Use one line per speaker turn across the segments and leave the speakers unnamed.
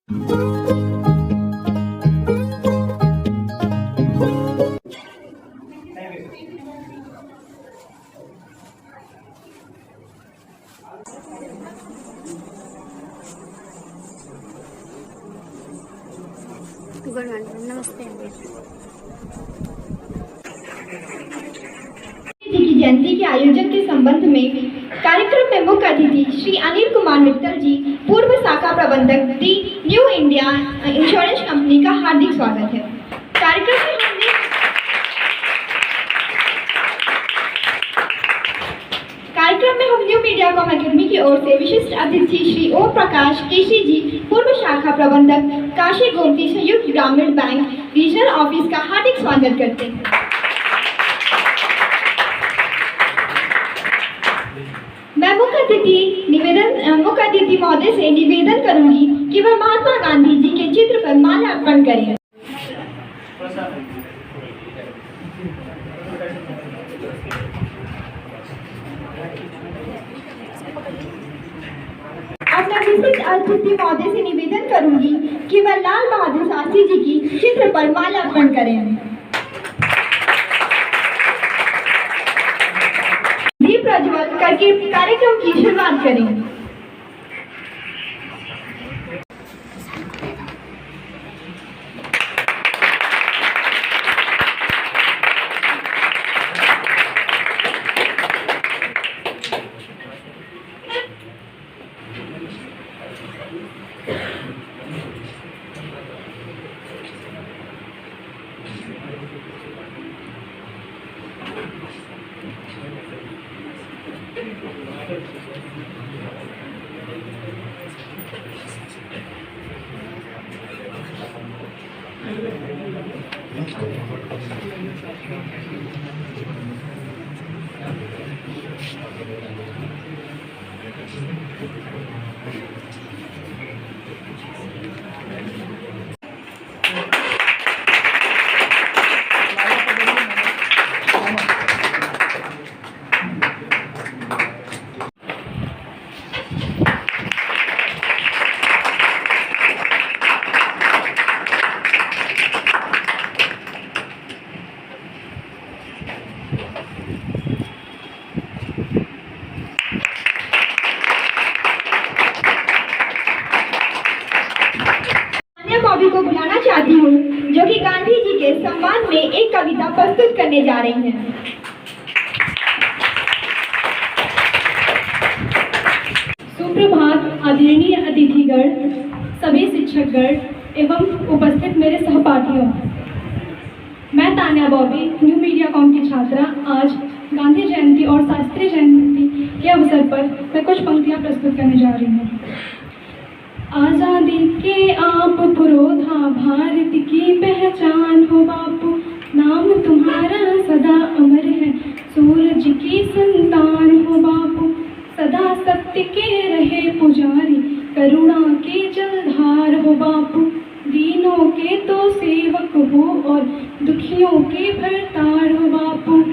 Good morning, नमस्ते।
की जयंती के आयोजन के संबंध में कार्यक्रम में मुख्य अतिथि श्री अनिल कुमार मित्तल जी, पूर्व शाखा प्रबंधक दी न्यू इंडिया इंश्योरेंस कंपनी का हार्दिक स्वागत है। कार्यक्रम में हम न्यू मीडियाकॉम अकेडमी की ओर से विशिष्ट अतिथि श्री ओम प्रकाश केशी जी, पूर्व शाखा प्रबंधक काशी गोमती संयुक्त ग्रामीण बैंक रीजनल ऑफिस का हार्दिक स्वागत करते हैं। मैं मुख्य अतिथि महोदय से निवेदन करूंगी कि वह महात्मा गांधी जी के चित्र पर माल्यार्पण करें। अब मैं विशिष्ट अतिथि महोदय से निवेदन करूंगी कि वह लाल बहादुर शास्त्री जी की चित्र पर माल्यार्पण करें। दीप प्रज्वल करके कार्यक्रम की शुरुआत करें। को बुलाना चाहती हूँ, जो कि गांधी जी के सम्मान में एक कविता प्रस्तुत करने जा रही हैं।
सुप्रभात आदरणीय अतिथिगण, सभी शिक्षकगण एवं उपस्थित मेरे सहपाठियों। मैं तान्या बॉबी, न्यू मीडियाकॉम की छात्रा, आज गांधी जयंती और शास्त्री जयंती के अवसर पर मैं कुछ पंक्तियां प्रस्तुत करने जा रही हूँ। आज़ादी के आप पुरोधा, भारत की पहचान हो बापू, नाम तुम्हारा सदा अमर है, सूरज की संतान हो बापू, सदा सत्य के रहे पुजारी, करुणा के जलधार हो बापू, दीनों के तो सेवक हो और दुखियों के भरतार हो बापू।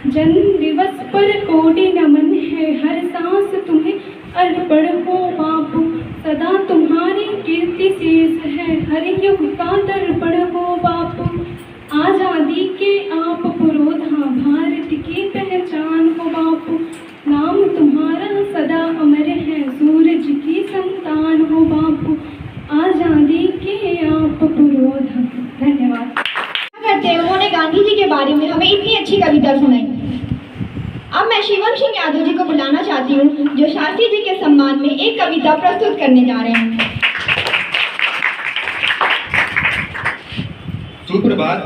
जन्म दिवस पर कोटि नमन है, हर सांस तुम्हें अर्पण हो बापू, सदा तुम्हारी कीर्ति शेष है, हर युग का दर्पण हो बापू। आज़ादी के आप पुरोधा, भारत की पहचान हो बापू, नाम तुम्हारा सदा अमर है, सूरज की संतान हो बापू, आज़ादी के आप पुरोधा। धन्यवाद।
उन्होंने गांधी जी के बारे में हमें इतनी अच्छी कविता सुनाई। अब मैं शिवम सिंह यादव जी को बुलाना चाहती हूँ, जो शास्त्री जी के सम्मान में एक कविता प्रस्तुत करने जा रहे हैं।
सुप्रभात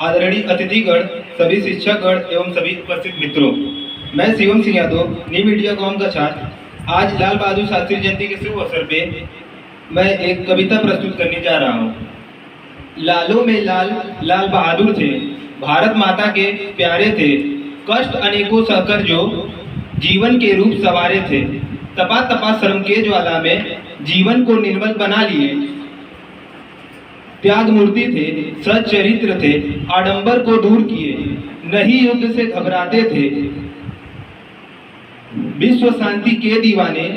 आदरणीय अतिथिगण, सभी शिक्षकगण एवं सभी उपस्थित मित्रों। मैं शिवम सिंह यादव, न्यू मीडियाकॉम का छात्र, आज लाल बहादुर शास्त्री जयंती के शुभ अवसर पे मैं एक कविता प्रस्तुत करने जा रहा हूँ। लालों में लाल लाल बहादुर थे, भारत माता के प्यारे थे, कष्ट अनेकों सहकर जो जीवन के रूप सवारे थे, तपा तपा श्रम के ज्वाला में जीवन को निर्मल बना लिए, त्याग मूर्ति थे, सच चरित्र थे, आडंबर को दूर किए, नहीं युद्ध से घबराते थे, विश्व शांति के दीवाने,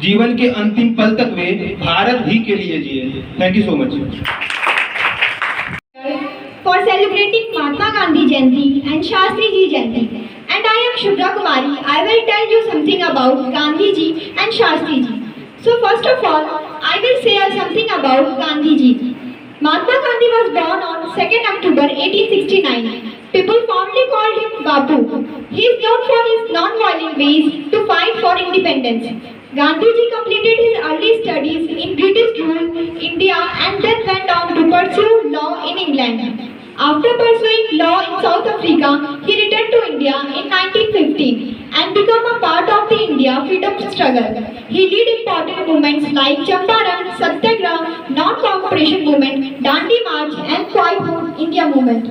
जीवन के अंतिम पल तक वे भारत ही के लिए जिए। Thank you so much.
For celebrating Mahatma Gandhi Jayanti and Shastri Ji Jayanti. And I am Shubhra Kumari. I will tell you something about Gandhi Ji and Shastri Ji. So first of all, I will say something about Gandhi Ji. Mahatma Gandhi was born on 2nd October 1869. People fondly called him Bapu. He is known for his non-violent ways to fight for independence. Gandhi Ji completed his early studies in British rule India and then went on to pursue law in England. After pursuing law in South Africa, he returned to India in 1915 and became a part of the India freedom struggle. He led important movements like Champaran, Satyagraha, Non-Cooperation Movement, Dandi March and Quiet India Movement.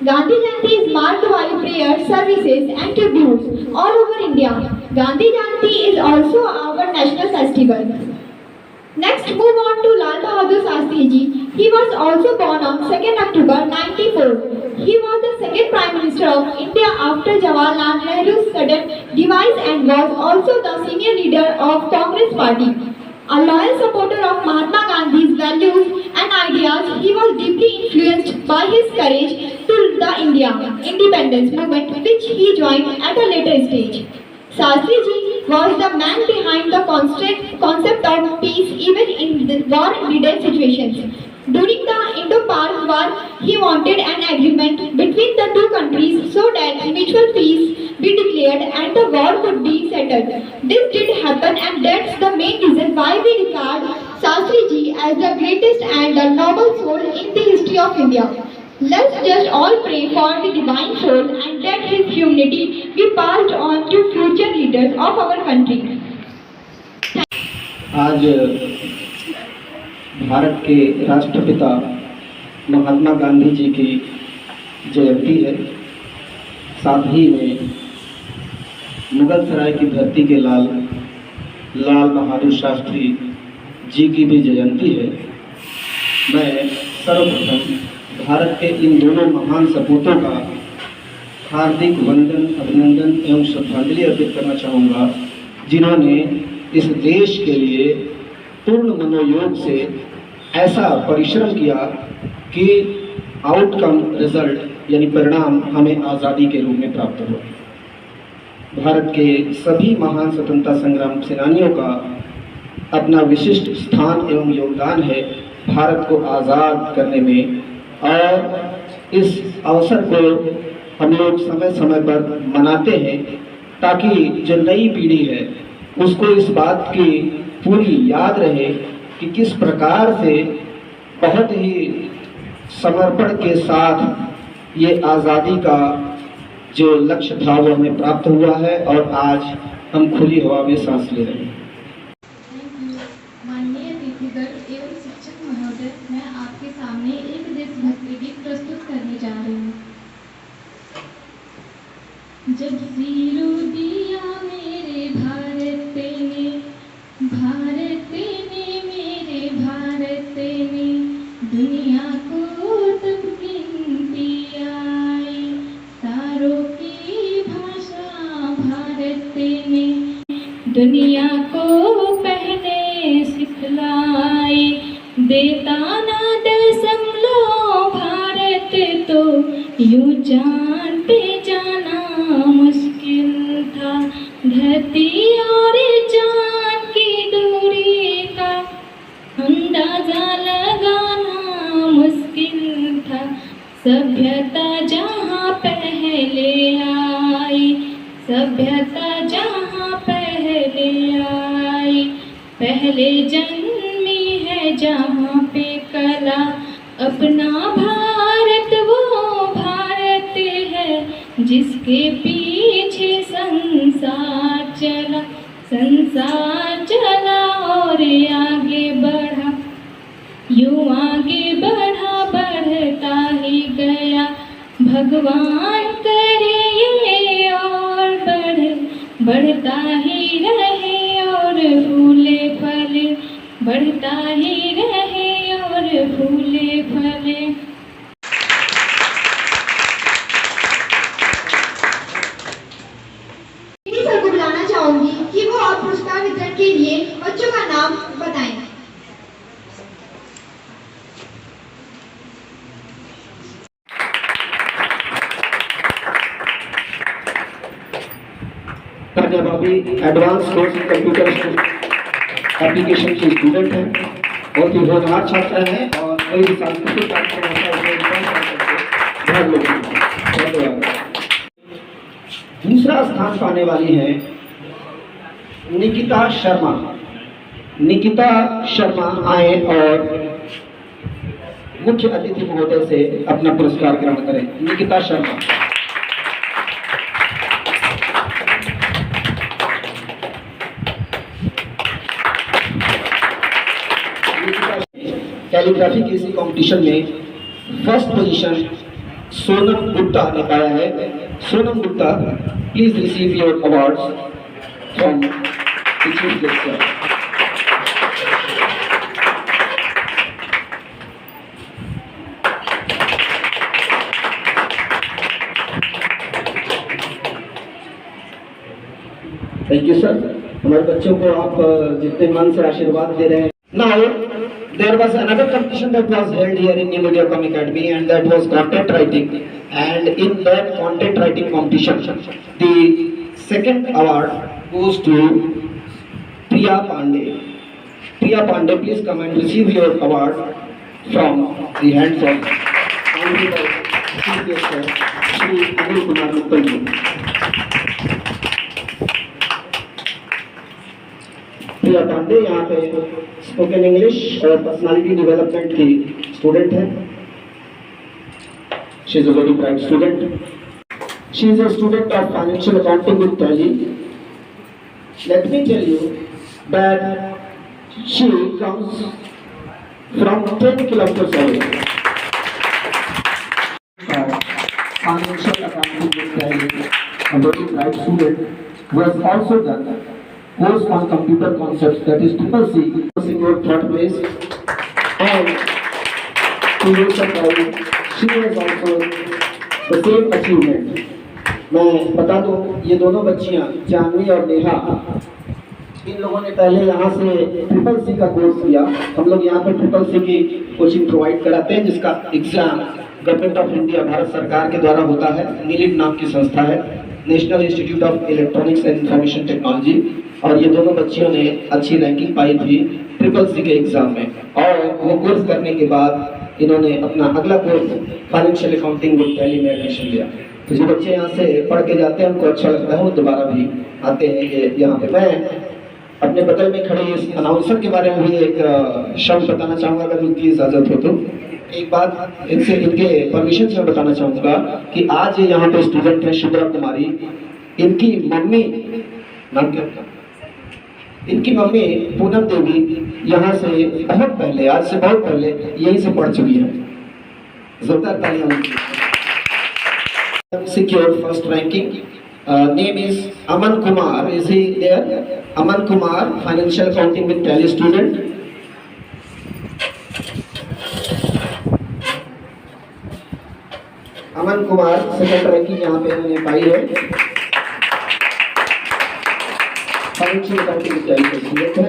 Gandhi Jayanti is marked by prayers, services and tributes all over India. Gandhi Jayanti is also our national festival. Next, move on to Lal Bahadur Shastri Ji. He was also born on 2nd October 1994. He was the second Prime Minister of India after Jawaharlal Nehru's sudden demise and was also the senior leader of Congress Party. A loyal supporter of Mahatma Gandhi's values and ideas, he was deeply influenced by his courage to the India independence movement, which he joined at a later stage. Shastri Ji was the man behind the concept of peace even in the war-ridden situations. During the Indo-Pak War, he wanted an agreement between the two countries so that mutual peace be declared and the war could be settled. This did happen, and that's the main reason why we regard Shastri Ji as the greatest and the noble soul in the history of India. Let's just all pray for the divine soul and that his humanity be passed on to future leaders of our country.
आज भारत के राष्ट्रपिता महात्मा गांधी जी की जयंती है। साथ ही में मुगल सराय की धरती के लाल बहादुर शास्त्री जी की भी जयंती है। मैं सर्वप्रथम भारत के इन दोनों महान सपूतों का हार्दिक वंदन, अभिनंदन एवं श्रद्धांजलि अर्पित करना चाहूँगा, जिन्होंने इस देश के लिए पूर्ण मनोयोग से ऐसा परिश्रम किया कि आउटकम रिजल्ट यानी परिणाम हमें आज़ादी के रूप में प्राप्त हुआ। भारत के सभी महान स्वतंत्रता संग्राम सेनानियों का अपना विशिष्ट स्थान एवं योगदान है भारत को आज़ाद करने में, और इस अवसर को हम लोग समय समय पर मनाते हैं ताकि जो नई पीढ़ी है उसको इस बात की पूरी याद रहे कि किस प्रकार से बहुत ही समर्पण के साथ ये आज़ादी का जो लक्ष्य था वो हमें प्राप्त हुआ है और आज हम खुली हवा में सांस ले रहे हैं।
माननीय अतिथिगण एवं शिक्षक महोदय, मैं आपके सामने एक देशभक्ति गीत प्रस्तुत करने जा रही हूँ। जब जीरो दिया मेरे भारत ने, भारत ने मेरे भारत ने, दुनिया को तब गिनती आई, तारों की भाषा भारत ने, दुनिया को पहले सिखलाई, देता ना दशमलव भारत तो यूं जान पे जाना मुश्किल था, धरती और चाँद की दूरी का अंदाजा लगाना मुश्किल था, सभ्यता जहाँ पहले आई, सभ्यता जहाँ पहले आई, पहले जन्मी है जहाँ पे कला, अपना भारत वो भारत है जिसके पीछे संसार चला, संसार चला और आगे बढ़ा, यूं आगे बढ़ा बढ़ता ही गया, भगवान करे ये और बढ़ता ही रहे और फूले फले, बढ़ता ही रहे और फूले फले।
सर को बुलाना चाहूंगी कि वो और पुरस्कार वितरण के लिए बच्चों
अभी एडवांस कोर्स कंप्यूटर एप्लीकेशन के स्टूडेंट हैं, बहुत ही होनहार छात्र हैं और कई सांस्कृतिक कार्यक्रम होता है बहुत लोग धन्यवाद। दूसरा स्थान पाने वाली है निकिता शर्मा। निकिता शर्मा आए और मुख्य अतिथि महोदय से अपना पुरस्कार ग्रहण करें। निकिता शर्मा। कैलीग्राफी के इसी कंपटीशन में फर्स्ट पोजीशन सोनम गुप्ता ने पाया है। Sonam Gupta, please receive your awards from the chief guest. Thank you sir. हमारे बच्चों को आप जितने मन से आशीर्वाद दे रहे हैं। Now there was another competition that was held here in New Mediacom Academy, and that was content writing. And in that content writing competition, the second award goes to Priya Pandey. Priya Pandey, please come and receive your award from the hands of Honorable Chief Guest Shri Anil Kumar Mittal ji. Priya Pandey यहाँ पे spoken English और personality development की student है। She is a very bright student. She is a student of financial accounting with Tally. Let me tell you that she comes from 10 kilometres away. Financial accounting with Tally, a very bright student who has also done course on computer concepts, that is CCC, in your third place, and to your surprise, she has also the same achievement. मैं बता दूं, ये दोनों बच्चियां जानवी और नेहा, इन लोगों ने पहले यहाँ से CCC का कोर्स किया। हम लोग यहाँ पर CCC की कोचिंग प्रोवाइड कराते हैं, जिसका exam government of India, Bharat सरकार के द्वारा होता है। नीलिम नाम की संस्था है, national institute of electronics and information technology. और ये दोनों बच्चियों ने अच्छी रैंकिंग पाई थी CCC के एग्जाम में, और वो कोर्स करने के बाद इन्होंने अपना अगला course financial accounting with tally में एडमिशन लिया। तो जो बच्चे यहाँ से पढ़ के जाते हैं, उनको अच्छा लगता है, वो दोबारा भी आते हैं ये यहाँ पे। मैं अपने बगल में खड़े इस अनाउंसर के बारे में भी एक शब्द बताना चाहूँगा, अगर उनकी इजाज़त हो तो। एक बात इनसे, इनके परमिशन से मैं बताना चाहूँगा कि आज यहाँ पे स्टूडेंट है शुभ्रा कुमारी। इनकी मम्मी, नाम क्या था? इनकी मम्मी पूनम देवी यहाँ से बहुत पहले, आज से बहुत पहले यहीं से पढ़ चुकी है। जोरदार तालियां। Secured first ranking. Name is Aman Kumar. Is he there? Aman Kumar, financial accounting with Tally student. Aman Kumar second ranking यहाँ पे इन्होंने पाई है। फाइनेंशियल अकाउंटिंग विद टैली के स्टूडेंट है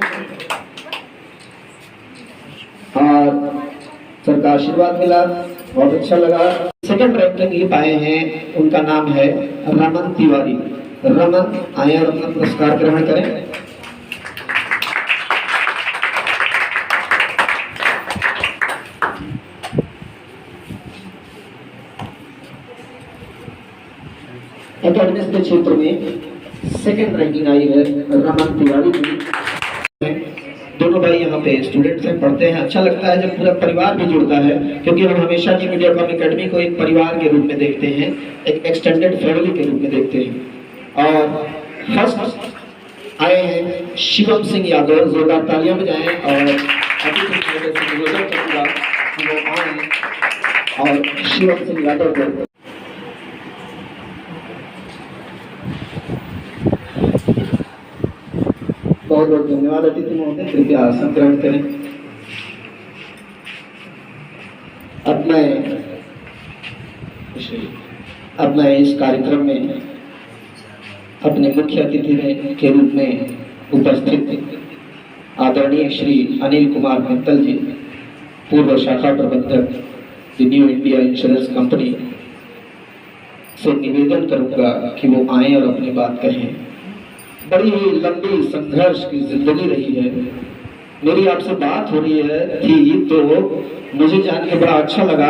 और सर का आशीर्वाद मिला, बहुत अच्छा लगा। सेकंड रैंकिंग ही पाए हैं, उनका नाम है रमन तिवारी। रमन आए और अपना पुरस्कार ग्रहण करें। एकेडमिक्स के क्षेत्र में सेकंड रैंकिंग आई है रमन तिवारी की। दोनों भाई यहाँ पे स्टूडेंट्स हैं, पढ़ते हैं। अच्छा लगता है जब पूरा परिवार भी जुड़ता है, क्योंकि हम हमेशा न्यू मीडियाकॉम एकेडमी को एक परिवार के रूप में देखते हैं, एक एक्सटेंडेड फैमिली के रूप में देखते हैं। और फर्स्ट आए हैं शिवम सिंह यादव। जोरदार तालियां बजाएं और और शिवम सिंह यादव को बहुत बहुत धन्यवाद। अतिथि महोदय कृपया आसन ग्रहण करें। अब मैं इस कार्यक्रम में अपने मुख्य अतिथि के रूप में उपस्थित आदरणीय श्री अनिल कुमार मित्तल जी, पूर्व शाखा प्रबंधक the new India insurance company, से निवेदन करूंगा कि वो आए और अपनी बात कहें। बड़ी ही लंबी संघर्ष की जिंदगी रही है। मेरी आपसे बात हो रही है थी तो मुझे जान के बड़ा अच्छा लगा।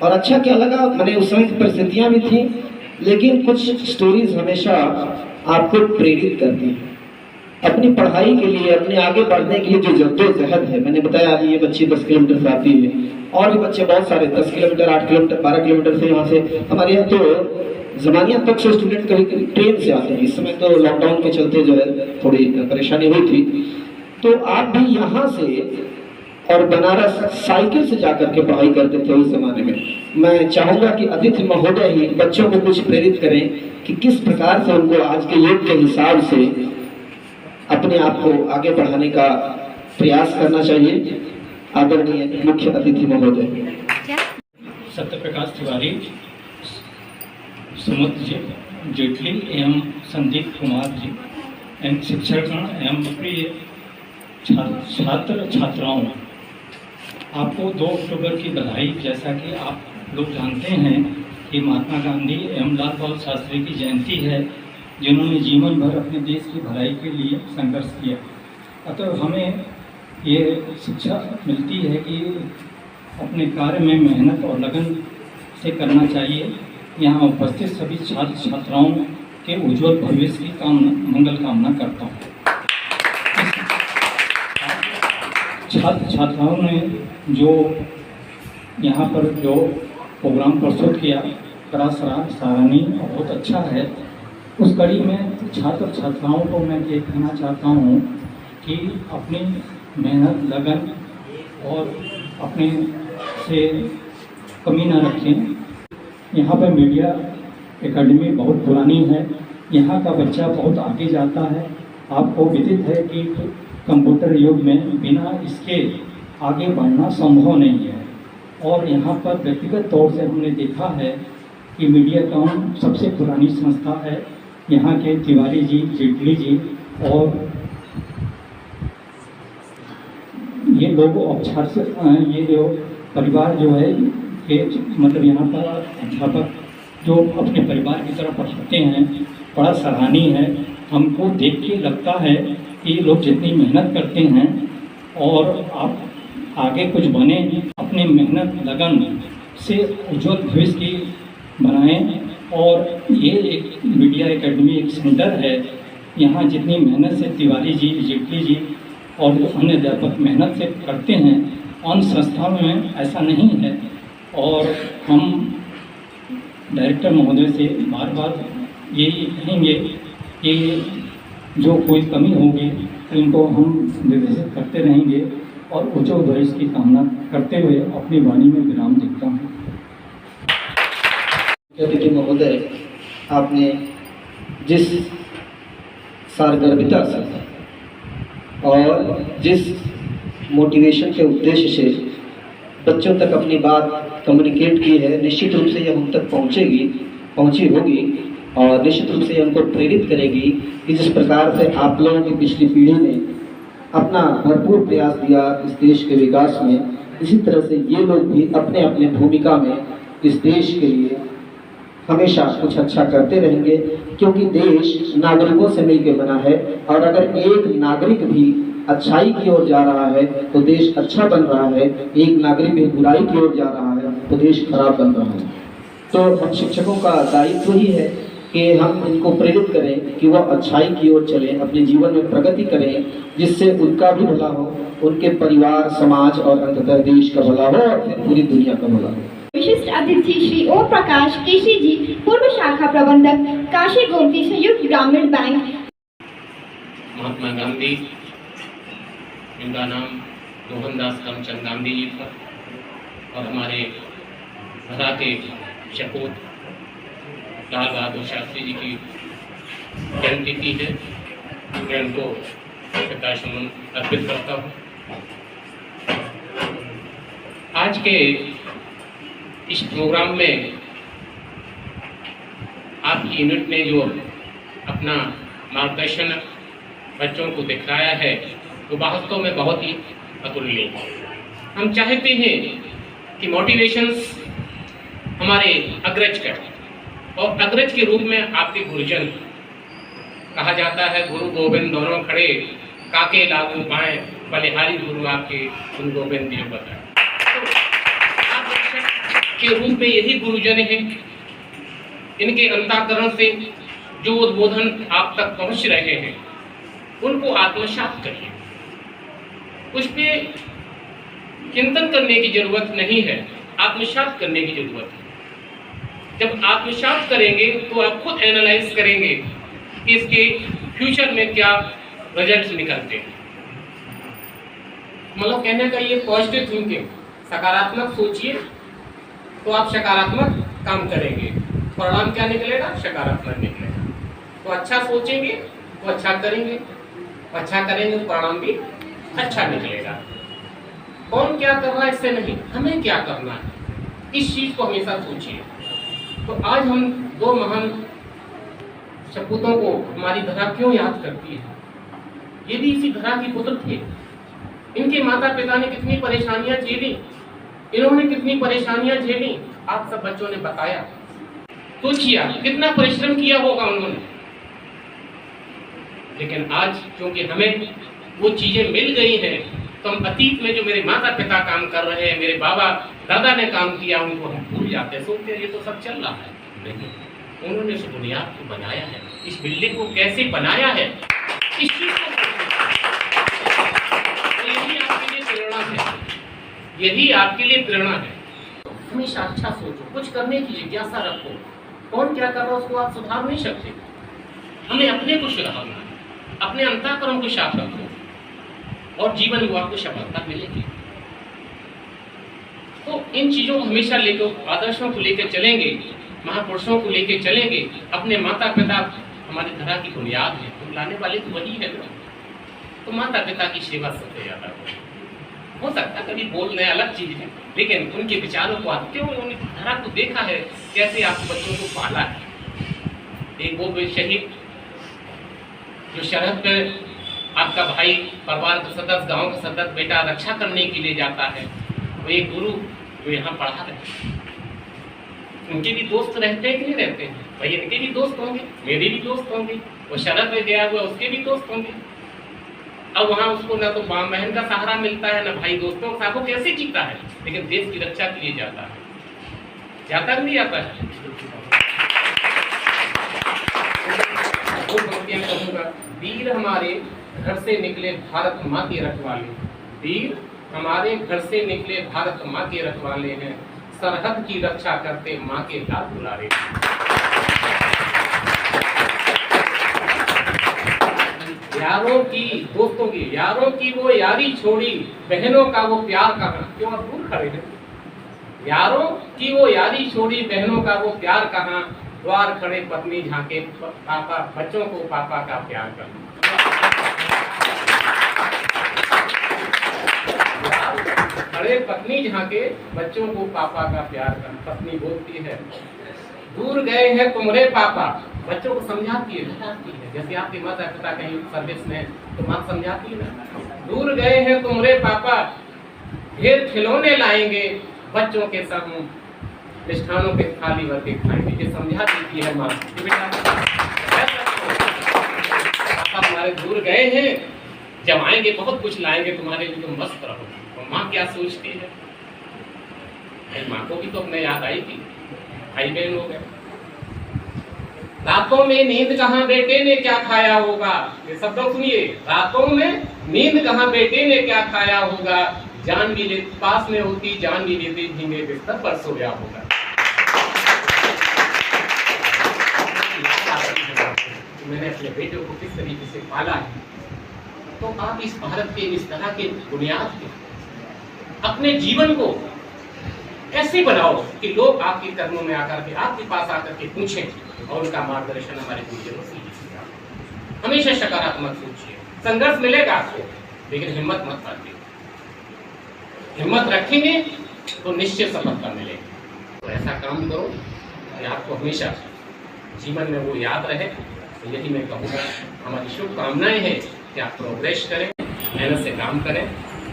और अच्छा क्या लगा, मैंने उस समय की परिस्थितियां भी थी, लेकिन कुछ स्टोरीज हमेशा आपको प्रेरित करती हैं अपनी पढ़ाई के लिए, अपने आगे बढ़ने के लिए। जो जद्दोजहद है, मैंने बताया अभी ये बच्ची 10 किलोमीटर से आती है, और भी बच्चे बहुत सारे 10 किलोमीटर, 8 किलोमीटर, 12 किलोमीटर से यहाँ से। हमारे यहाँ तो जमानिया तक से स्टूडेंट कभी ट्रेन से आते हैं। इस समय तो लॉकडाउन के चलते जो है थोड़ी परेशानी हुई थी। तो आप भी यहाँ से और बनारस साइकिल से जाकर के पढ़ाई करते थे उस जमाने में। मैं चाहूंगा कि अतिथि महोदय ही बच्चों को कुछ प्रेरित करें कि किस प्रकार से उनको आज के युग के हिसाब से अपने आप को आगे बढ़ाने का प्रयास करना चाहिए। आदरणीय मुख्य अतिथि महोदय।
सत्यप्रकाश तिवारी, सुमत जी, जेटली एवं संदीप कुमार जी एवं शिक्षकगण एवं प्रिय छात्र छात्राओं, आपको 2 अक्टूबर की बधाई। जैसा कि आप लोग जानते हैं कि महात्मा गांधी एवं लाल बहादुर शास्त्री की जयंती है, जिन्होंने जीवन भर अपने देश की भलाई के लिए संघर्ष किया। अतः हमें ये शिक्षा मिलती है कि अपने कार्य में मेहनत और लगन से करना चाहिए। यहाँ उपस्थित सभी छात्र छात्राओं के उज्जवल भविष्य की मंगल कामना करता हूँ। छात्र छात्राओं ने जो यहाँ पर जो प्रोग्राम प्रस्तुत किया, बड़ा सराहनीय और बहुत अच्छा है। उस कड़ी में छात्र छात्राओं को मैं ये कहना चाहता हूँ कि अपनी मेहनत, लगन और अपने से कमी न रखें। यहाँ पर मीडिया एकेडमी बहुत पुरानी है, यहाँ का बच्चा बहुत आगे जाता है। आपको विदित है कि कंप्यूटर युग में बिना इसके आगे बढ़ना संभव नहीं है। और यहाँ पर व्यक्तिगत तौर से हमने देखा है कि मीडियाकॉम सबसे पुरानी संस्था है। यहाँ के तिवारी जी, जेटली जी और ये लोग ये जो परिवार जो है ये मतलब यहाँ पर अध्यापक जो अपने परिवार की तरह पढ़ाते हैं, बड़ा सराहनीय है। हमको देख के लगता है कि ये लोग जितनी मेहनत करते हैं और आप आगे कुछ बने, अपने मेहनत लगन से उज्जवल भविष्य की बनाएं। और ये एक मीडिया एकेडमी एक सेंटर है। यहाँ जितनी मेहनत से तिवारी जी, जेटली जी और जो अन्य अध्यापक मेहनत से करते हैं, अन्य संस्थाओं में ऐसा नहीं है। और हम डायरेक्टर महोदय से बार बार ये कहेंगे कि जो कोई कमी होगी तो इनको हम निर्देशित करते रहेंगे और उज्जवल भविष्य की कामना करते हुए अपनी वाणी में विराम देता हूँ।
अतिथि महोदय, आपने जिस सारगर्भिता से और जिस मोटिवेशन के उद्देश्य से बच्चों तक अपनी बात कम्युनिकेट की है, निश्चित रूप से यह हम तक पहुंची होगी और निश्चित रूप से यह हमको प्रेरित करेगी कि जिस प्रकार से आप लोगों की पिछली पीढ़ी ने अपना भरपूर प्रयास दिया इस देश के विकास में, इसी तरह से ये लोग भी अपने अपने भूमिका में इस देश के लिए हमेशा कुछ अच्छा करते रहेंगे। क्योंकि देश नागरिकों से मिलकर बना है और अगर एक नागरिक भी अच्छाई की ओर जा रहा है तो देश अच्छा बन रहा है, एक नागरिक भी बुराई की ओर जा रहा है तो देश खराब बन रहा है। तो हम शिक्षकों का दायित्व ही है कि हम इनको प्रेरित करें कि वह अच्छाई की ओर चलें, अपने जीवन में प्रगति करें, जिससे उनका भी भला हो, उनके परिवार, समाज और अंततः देश का भला हो और फिर पूरी दुनिया का भला हो।
विशिष्ट अतिथि श्री ओम प्रकाश केशी जी, पूर्व शाखा प्रबंधक, काशी गोमती संयुक्त ग्रामीण बैंक।
महात्मा गांधी, इनका नाम मोहनदास करमचंद गांधी जी था और हमारे भरा के शपूत लाल बहादुर शास्त्री जी की जन्मतिथि है। मैं उनको श्रद्धासुमन अर्पित करता हूँ। आज के इस प्रोग्राम में आपकी यूनिट ने जो अपना मार्गदर्शन बच्चों को दिखाया है वो वास्तव में बहुत ही अतुलनीय है। हम चाहते हैं कि मोटिवेशंस हमारे अग्रज करें और अग्रज के रूप में आपके गुरुजन कहा जाता है गुरु गोविंद दोनों खड़े, काके लागू पाए, बलिहारी गुरु आपके गुरु गोविंद जी बताए। तो आप शिक्षक के रूप में यही गुरुजन हैं, इनके अंतःकरण से जो उद्बोधन आप तक पहुंच रहे हैं उनको आत्मसात करिए। उस पर चिंतन करने की जरूरत नहीं है, आत्मसात करने की जरूरत है। जब आत्मसात करेंगे तो आप खुद एनालाइज करेंगे कि इसके फ्यूचर में क्या रिजल्ट निकलते हैं। मतलब कहने का ये पॉजिटिव थिंकिंग, सकारात्मक सोचिए तो आप सकारात्मक काम करेंगे, परिणाम क्या निकलेगा? सकारात्मक निकलेगा। तो अच्छा सोचेंगे तो अच्छा करेंगे, अच्छा करेंगे तो परिणाम भी अच्छा निकलेगा। कौन क्या कर रहा है इससे नहीं, हमें क्या करना है, इस चीज को हमेशा सोचिए। तो आज हम दो महान सपूतों को हमारी धरा क्यों याद करती है? ये भी इसी धरा की पुत्र थे। इनके माता पिता ने कितनी परेशानियां झेली, इन्होंने कितनी परेशानियां झेली, आप सब बच्चों ने बताया। सोचिए कितना परिश्रम किया होगा उन्होंने। लेकिन आज क्योंकि हमें वो चीजें मिल गई हैं, तो हम अतीत में जो मेरे माता पिता काम कर रहे हैं, मेरे बाबा दादा ने काम किया, उनको हम भूल जाते हैं, सोचते हैं ये तो सब चल रहा है। नहीं, उन्होंने इस बुनियाद को बनाया है, इस बिल्डिंग को कैसे बनाया है, इस चीज को यही आपके लिए प्रेरणा है, यही आपके लिए प्रेरणा है। हमेशा अच्छा सोचो, कुछ करने की जिज्ञासा रखो। कौन क्या कर रहा है उसको आप सुधार नहीं सकते, हमें अपने को सुधारना है, अपने अंतःकरण को साफ रखो और जीवन में आपको सफलता मिलेगी। तो इन चीजों को हमेशा लेकर, आदर्शों को लेकर चलेंगे, महापुरुषों को लेकर चलेंगे। अपने माता पिता हमारी धरा की बुनियाद है, तो लाने वाले तो वही है ना। तो माता पिता की सेवा सबसे ज्यादा हो सकता है, कभी बोलने अलग चीज है, लेकिन उनके विचारों को आप क्यों, उनकी धरा को देखा है कैसे आप बच्चों को पाला है। एक वो शहीद जो सरहद पे आपका भाई, परिवार का सदस्य, गांव का सदस्य बेटा रक्षा करने के लिए जाता है, वो एक गुरु जो यहाँ पढ़ा रहे हैं, उनके भी दोस्त रहते हैं कि नहीं रहते हैं? भाई इनके भी दोस्त होंगे, मेरे भी दोस्त होंगे, वो शरद में गया हुआ उसके भी दोस्त होंगे। अब वहाँ उसको ना तो माँ बहन का सहारा मिलता है, ना भाई दोस्तों का, वो कैसे जीता है? लेकिन देश की रक्षा के लिए जाता है, जाता नहीं जाता है। वो पंक्तियां कहूँगा, वीर हमारे घर से निकले भारत माँ के रखवाले, वीर हमारे घर से निकले भारत माँ के रखवाले हैं, सरहद की रक्षा करते माँ के लाल दुलारे। यारों की, दोस्तों की, यारों की वो यारी छोड़ी, बहनों का वो प्यार कहाँ, क्यों आप दूर खड़े हैं? यारों की वो यारी छोड़ी, बहनों का वो प्यार कहाँ, द्वार खड़े पत्नी झांके पापा, बच्चों को पापा का प्यार करना। खड़े पत्नी झांके बच्चों को पापा का प्यार करना। पत्नी बोलती है, दूर गए हैं तुम्हारे पापा, बच्चों को समझाती है, बताती है। जैसे आपके माता पिता कहीं सर्विस में तो माँ समझाती है ना, दूर गए हैं तुम्हारे पापा, ढेर खिलौने लाएंगे, बच्चों के संग मिष्ठानों के थाली भर के खाएंगे। ये समझा देती है माँ, पापा तुम्हारे दूर गए हैं, जब आएंगे बहुत कुछ लाएंगे तुम्हारे लिए, तुम मस्त रहो। तो माँ क्या सोचती है? भाई माँ को भी तो अपने याद आई थी, भाई बहन हो गए। रातों में नींद कहाँ बेटे ने क्या खाया होगा, ये शब्द सुनिए, रातों में नींद कहाँ बेटे ने क्या खाया होगा, जान भी ले पास में होती, जान भी लेते धीमे बिस्तर पर सोया होगा। मैंने अपने बेटे को किस तरीके से पाला है। तो आप इस भारत के इस तरह के बुनियाद के अपने जीवन को ऐसे बनाओ कि लोग आपके कर्मों में आकर के, आपके पास आकर के पूछें और उनका मार्गदर्शन हमारे गुरुजनों से लीजिएगा। हमेशा सकारात्मक सोचिए, संघर्ष मिलेगा आपको, लेकिन हिम्मत मत हारिए। हिम्मत रखेंगे तो निश्चित सफलता मिलेगी। तो ऐसा काम करो कि आपको हमेशा जीवन में वो याद रहे। तो यही मैं कहूँगा, हमारी शुभकामनाएं हैं कि आप प्रोग्रेस करें, मेहनत से काम करें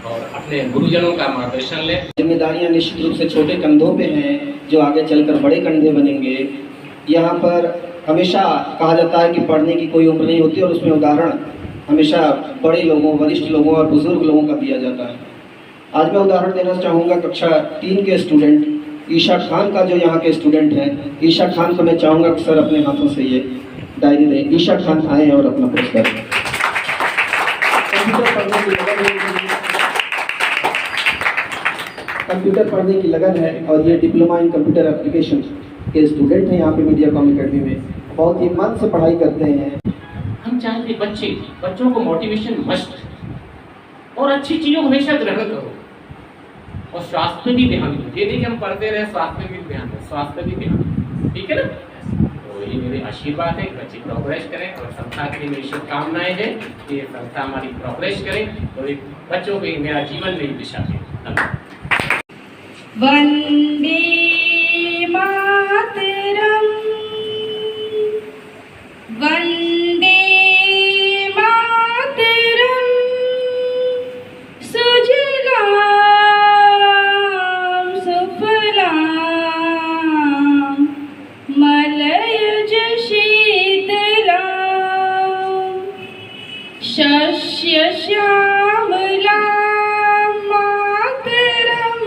और अपने गुरुजनों का मार्गदर्शन लें।
जिम्मेदारियां निश्चित रूप से छोटे कंधों पे हैं, जो आगे चलकर बड़े कंधे बनेंगे। यहाँ पर हमेशा कहा जाता है कि पढ़ने की कोई उम्र नहीं होती और उसमें उदाहरण हमेशा बड़े लोगों, वरिष्ठ लोगों और बुजुर्ग लोगों का दिया जाता है। आज मैं उदाहरण देना चाहूँगा कक्षा 3 के स्टूडेंट ईशा खान का, जो यहाँ के स्टूडेंट हैं। ईशा खान को मैं चाहूँगा कि सर अपने हाथों से ये डायरी दें। ईशा खान आए और अपना पुरस्कार कंप्यूटर पढ़ने की लगन है और ये डिप्लोमा इन कंप्यूटर एप्लीकेशन के स्टूडेंट हैं यहाँ पे मीडियाकॉम एकेडमी में। बहुत ही मन से पढ़ाई करते हैं।
हम चाहते बच्चों को मोटिवेशन मस्ट और अच्छी चीज़ों को हमेशा ग्रहण करो और स्वास्थ्य में भी ध्यान दो। ये नहीं कि हम पढ़ते रहे, स्वास्थ्य में भी ध्यान दो, स्वास्थ्य में भी ध्यान दो, ठीक है ना। तो ये मेरे आशीर्वाद है कि बच्चे प्रोग्रेस करें और संस्था के लिए मेरी शुभकामनाएं हैं कि ये संस्था हमारी प्रोग्रेस करें और एक बच्चों को मेरा जीवन नई दिशा दे। धन्यवाद।
वंदे मातरम, वंदे मातरम, सुजलाम सुफलाम मलयज शीतलाम शस्य श्यामलां मातरम,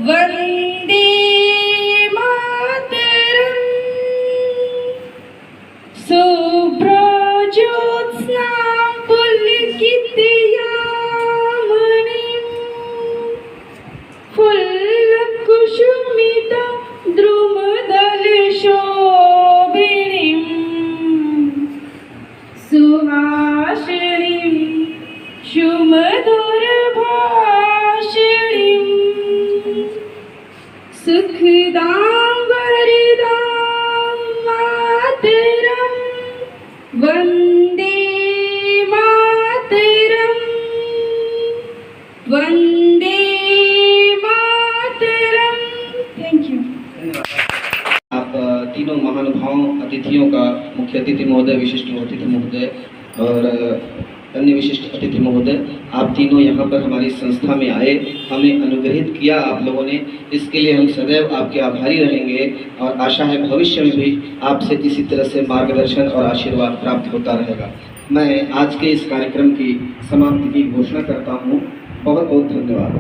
वंदे मातरम, शुभ्रज्योत्स्नां पुलकितयामिनीं फुल्लकुसुमितं द्रुमदलशोभिनीं सुहासिनीं सुमधुरभाषिणीं सुखदां वरदां मातरं, वंदे मातरं, वंदे मातरं। Thank you.
आप तीनों महानुभावों अतिथियों का, मुख्य अतिथि महोदय, विशिष्ट अतिथि महोदय और अन्य विशिष्ट अतिथि महोदय, आप तीनों यहाँ पर हमारी संस्था में आए, हमें अनुग्रहित किया आप लोगों ने। इसके लिए हम सदैव आपके आभारी रहेंगे और आशा है भविष्य में भी आपसे इसी तरह से मार्गदर्शन और आशीर्वाद प्राप्त होता रहेगा। मैं आज के इस कार्यक्रम की समाप्ति की घोषणा करता हूँ। बहुत बहुत धन्यवाद।